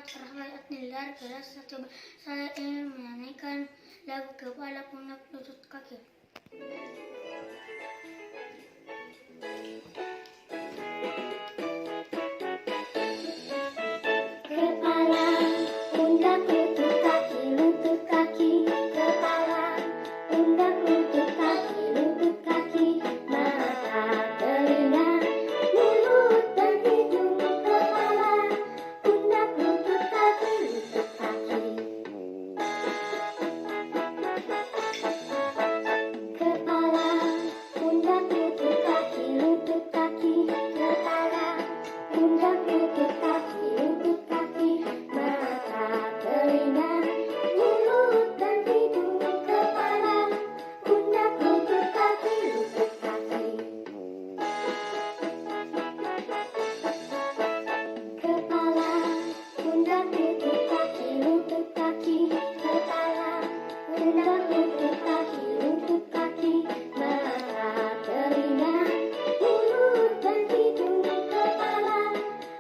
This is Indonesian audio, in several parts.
Bismillahirrahmanirrahim. Kelas 1 saya ingin menyanyikan lagu Kepala Pundak Lutut Kaki. Kepala, pundak, lutut kaki, kepala, pundak, lutut kaki, mata, telinga, mulut dan hidung, kepala, pundak, lutut kaki. Kepala, pundak, lutut kaki, kepala, pundak, lutut kaki, mata, telinga, mulut dan hidung, kepala, pundak, lutut kaki. Kepala, pundak, lutut kaki, kepala, pundak, lutut kaki, mata, telinga, mulut dan hidung, kepala,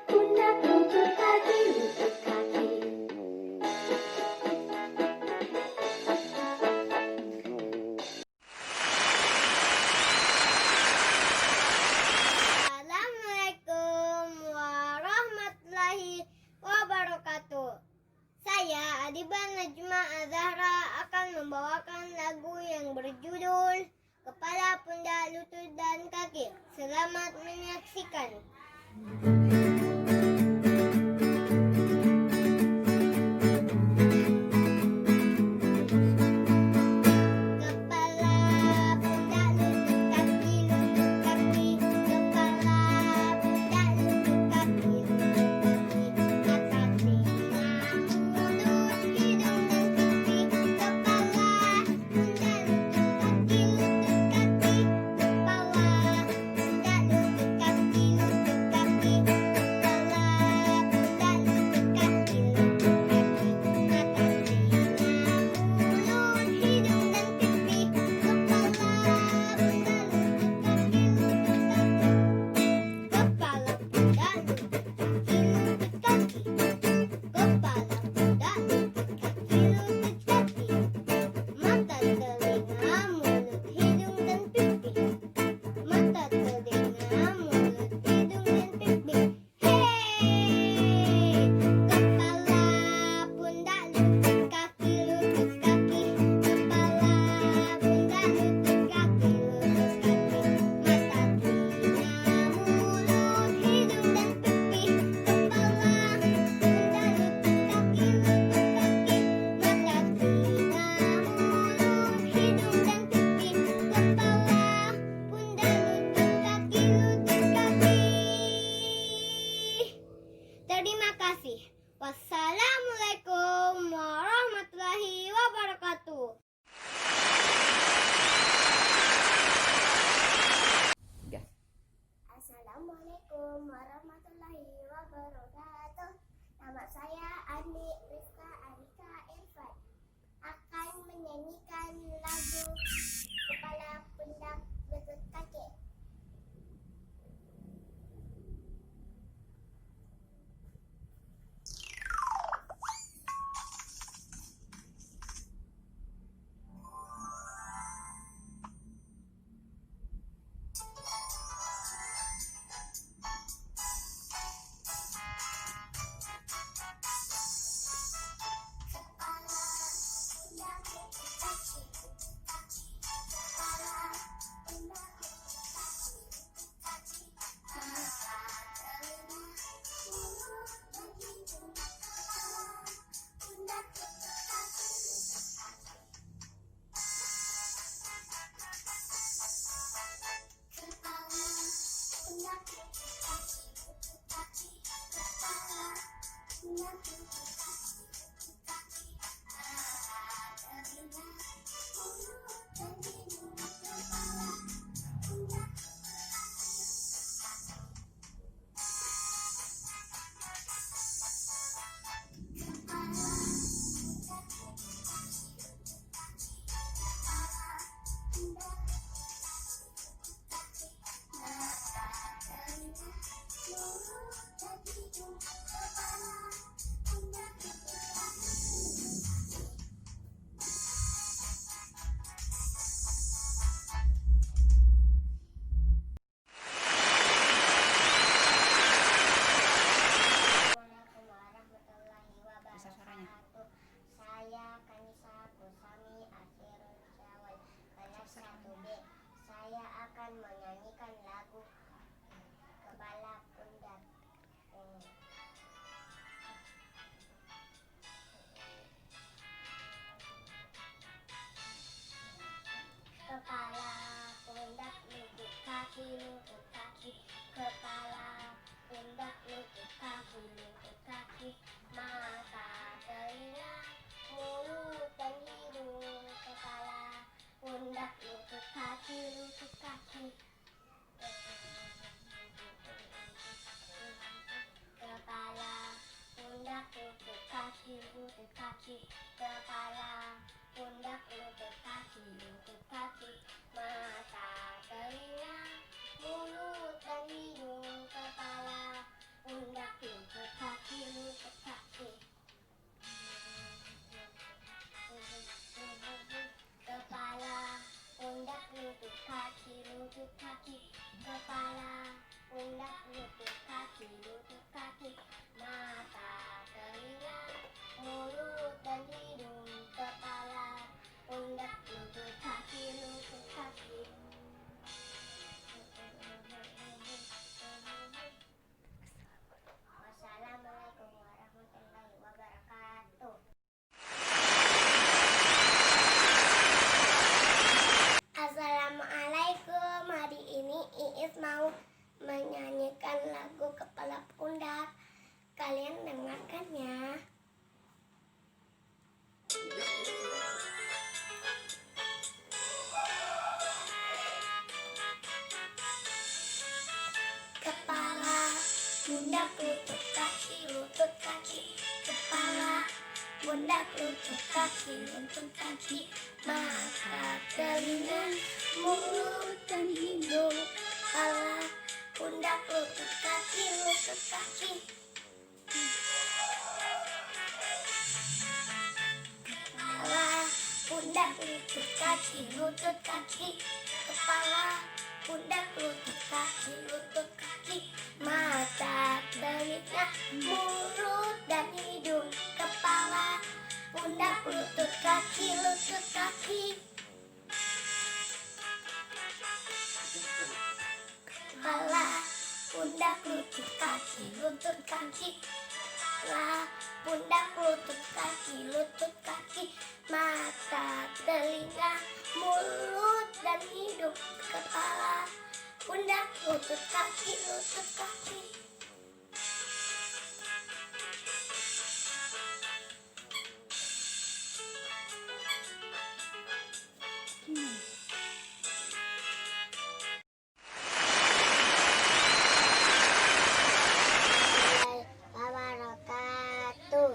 pundak, lutut kaki. Assalamualaikum warahmatullahi wabarakatuh. Saya Adiba Najma Azahra akan membawakan lagu yang berjudul Kepala, Pundak, Lutut, dan Kaki. Selamat menyaksikan. Kepala, pundak, lutut, kaki, kepala, pundak, lutut, kaki, mata, telinga, mulut, hidung, dan pipi. Kepala, pundak, lutut, kaki, kepala, pundak, lutut, kaki, kepala, pundak, lutut, kaki, mata, telinga, mulut, hidung, dan pipi. Kepala, pundak, lutut, kaki, kepala, pundak, lutut, kaki, lutut, kaki, mata, telinga, mulut, hidung, dan pipi. Mata, telinga, mulut, hidung, dan pipi. Hey! Kepala, pundak, lutut, kaki, kepala, pundak, lutut, kaki, mata, telinga, mulut, hidung, dan pipi. Kepala, pundak, lutut, kaki, mata, telinga, mulut, hidung, dan pipi. Kepala, pundak, lutut, kaki. Terima kasih. Wassalamualaikum warahmatullahi wabarakatuh. Assalamualaikum warahmatullahi wabarakatuh. Nama saya Ani Rizka Arika Irfan. Akan menyanyikan lagu Kepala, Pundak, Lutut, Kaki. kaki, lutut kaki, kepala, pundak, lutut kaki, lutut kaki, mata, telinga, mulut dan hidung, kepala, pundak, lutut kaki, lutut kaki. Kepala, pundak, lutut kaki, lutut kaki, kepala, pundak, lutut kaki, lutut kaki, mata, telinga, mulut dan hidung, kepala, pundak, lutut kaki, lutut kaki. Kepala, pundak, lutut kaki, lutut kaki, kepala, pundak, lutut kaki, lutut kaki, mata, telinga, mulut dan hidung, kepala, pundak, lutut kaki, lutut kaki. Wabarakatuh.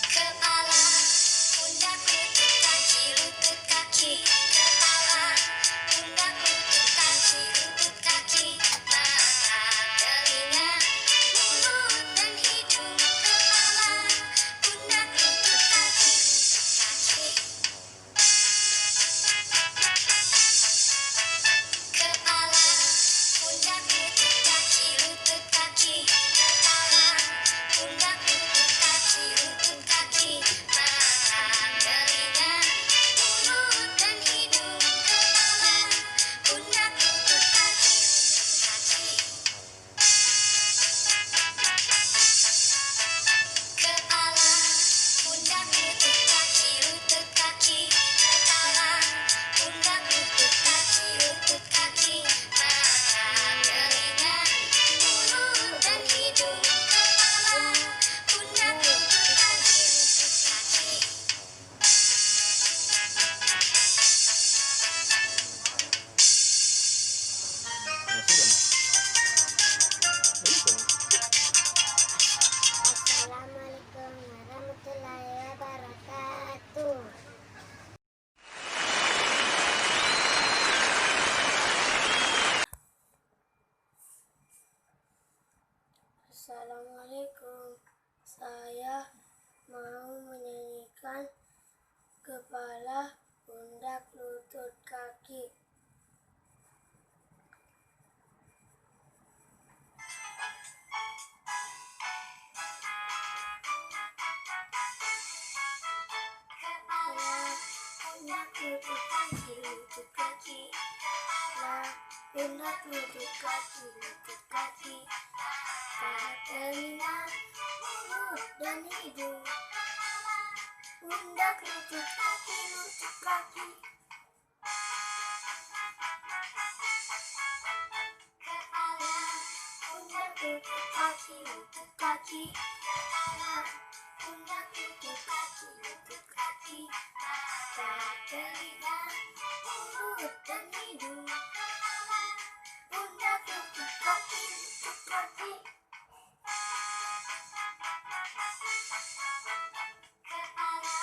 Kepala, pundak, lutut kaki, lutut kaki, kepala, pundak, lutut kaki, lutut kaki, mata, telinga, mulut dan hidung, kepala, pundak, lutut kaki, lutut kaki. Kepala, pundak, lutut kaki, lutut kaki, kepala, pundak, lutut kaki, lutut kaki, mata, telinga, mulut dan hidung, kepala, pundak, lutut kaki, lutut kaki. Kepala, pundak, lutut kaki, lutut kaki, kepala, pundak, lutut kaki, lutut kaki, mata, telinga, mulut dan hidung, kepala, pundak, lutut kaki, lutut kaki. Assalamualaikum warahmatullahi wabarakatuh. Assalamualaikum. Saya mau menyanyikan kepala, pundak, lutut, kaki. Kepala, pundak, lutut, kaki, lutut, kaki. Kepala, pundak, lutut, kaki, lutut, kaki. Mata, telinga, mulut dan hidung. Pundak, lutut, kaki, lutut, kaki. Kepala, pundak, lutut, kaki, lutut, kaki. Kepala, pundak, lutut, kaki, lutut, kaki. Mata, telinga, mulut dan hidung. Kepala, pundak, lutut, kaki, lutut, kaki. Kepala,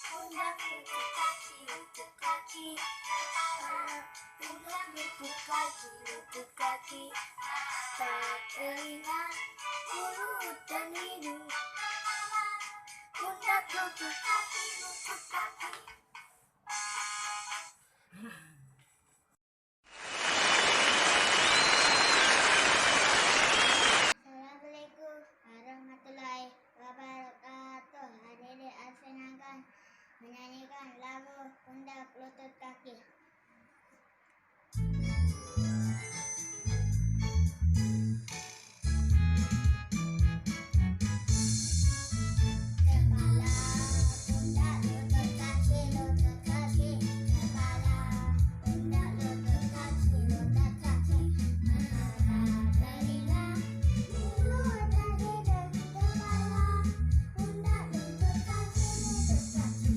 pundak, lutut, kaki, lutut, kaki. Kepala, pundak, lutut, kaki, lutut, kaki. Mata, telinga, mulut dan hidung. Kepala, pundak, lutut, kaki, lutut, kaki. Assalamualaikum warahmatullahi wabarakatuh. Adik-adik akan menyanyikan lagu pundak, lutut, kaki. Kepala, pundak, lutut, kaki, lutut, kaki. Kepala, pundak, lutut, kaki, lutut, kaki. Mata, telinga, mulut dan hidung. Kepala, pundak, lutut, kaki, lutut, kaki.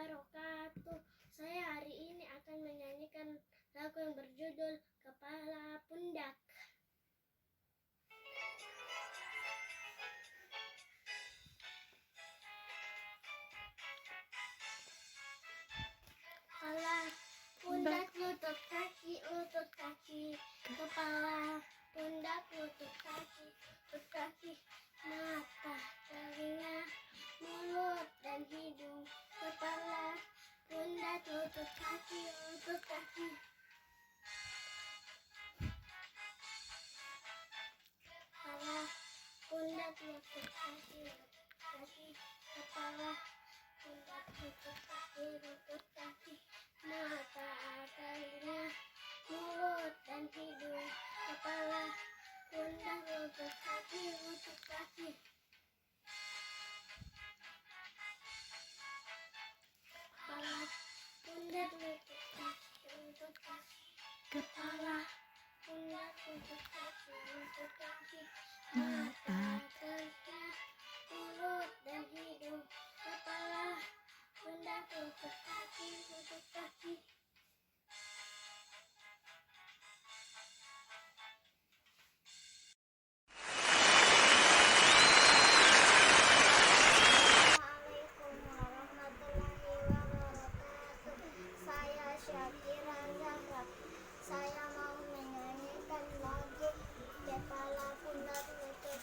wabarakatuh. Saya hari ini akan menyanyikan lagu yang berjudul Kepala Pundak. Kepala, pundak, lutut kaki, kepala, pundak, lutut kaki, mata, telinga, mulut dan hidung, kepala, pundak, lutut kaki, kepala, pundak, lutut kaki, kepala, pundak, lutut kaki, mata, telinga, mulut dan hidung, kepala, pundak, lutut kaki, kepala, pundak, lutut kaki, kepala, pundak, lutut kaki, mata, telinga, mulut dan hidung, kepala, pundak, lutut kaki, Assalamualaikum warahmatullahi wabarakatuh. Saya Syakira Zahra. Saya mau menyanyikan lagu Kepala Pundak Lutut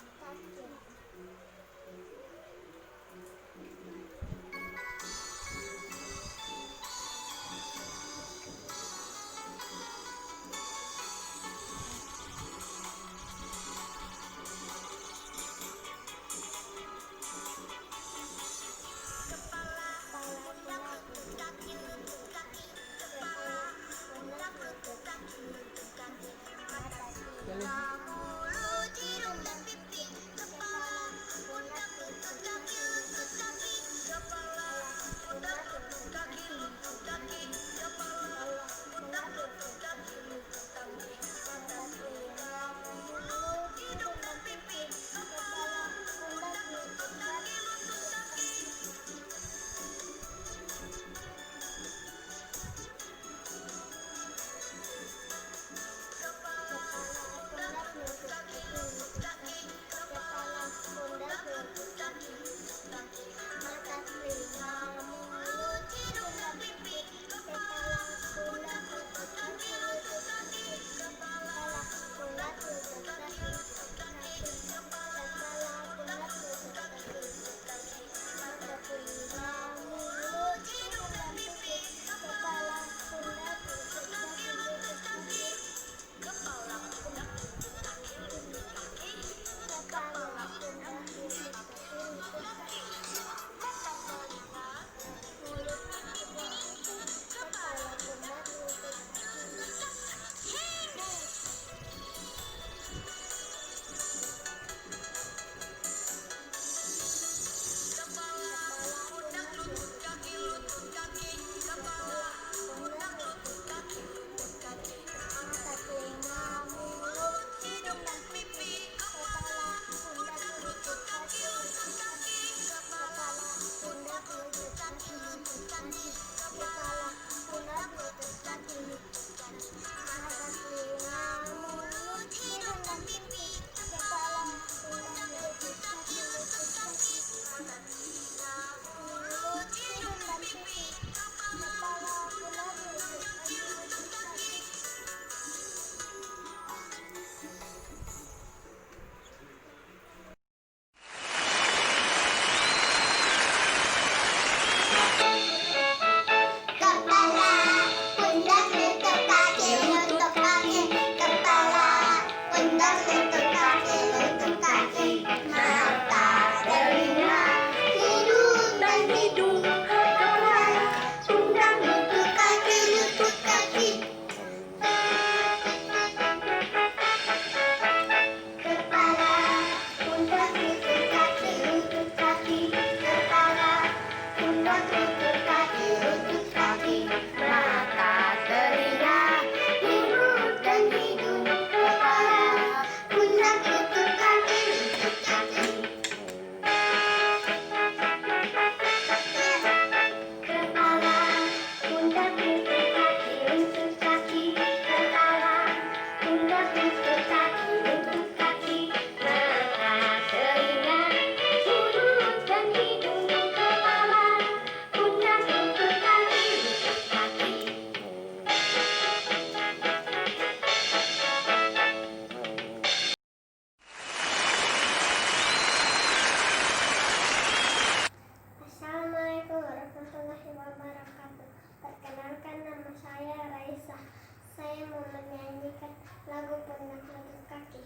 saya mau menyanyikan lagu pundak lutut kaki.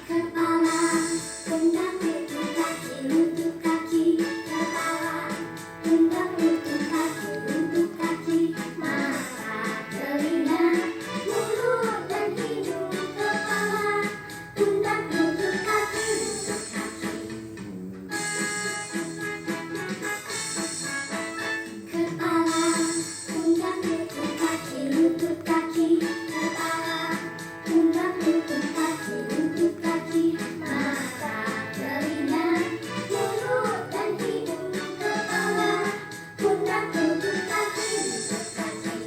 Kepala, pundak, lutut kaki, lutut kaki. Kepala, pundak, lutut kaki, lutut kaki. Mata, telinga, mulut dan hidung. Kepala, pundak, lutut kaki, lutut kaki. Kepala, pundak, lutut kaki, lutut kaki. Kepala, pundak, lutut kaki, lutut kaki. Mata, telinga, mulut dan hidung. Kepala, pundak, lutut kaki, lutut kaki.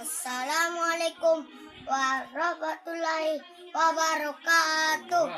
Assalamualaikum warahmatullahi wabarakatuh.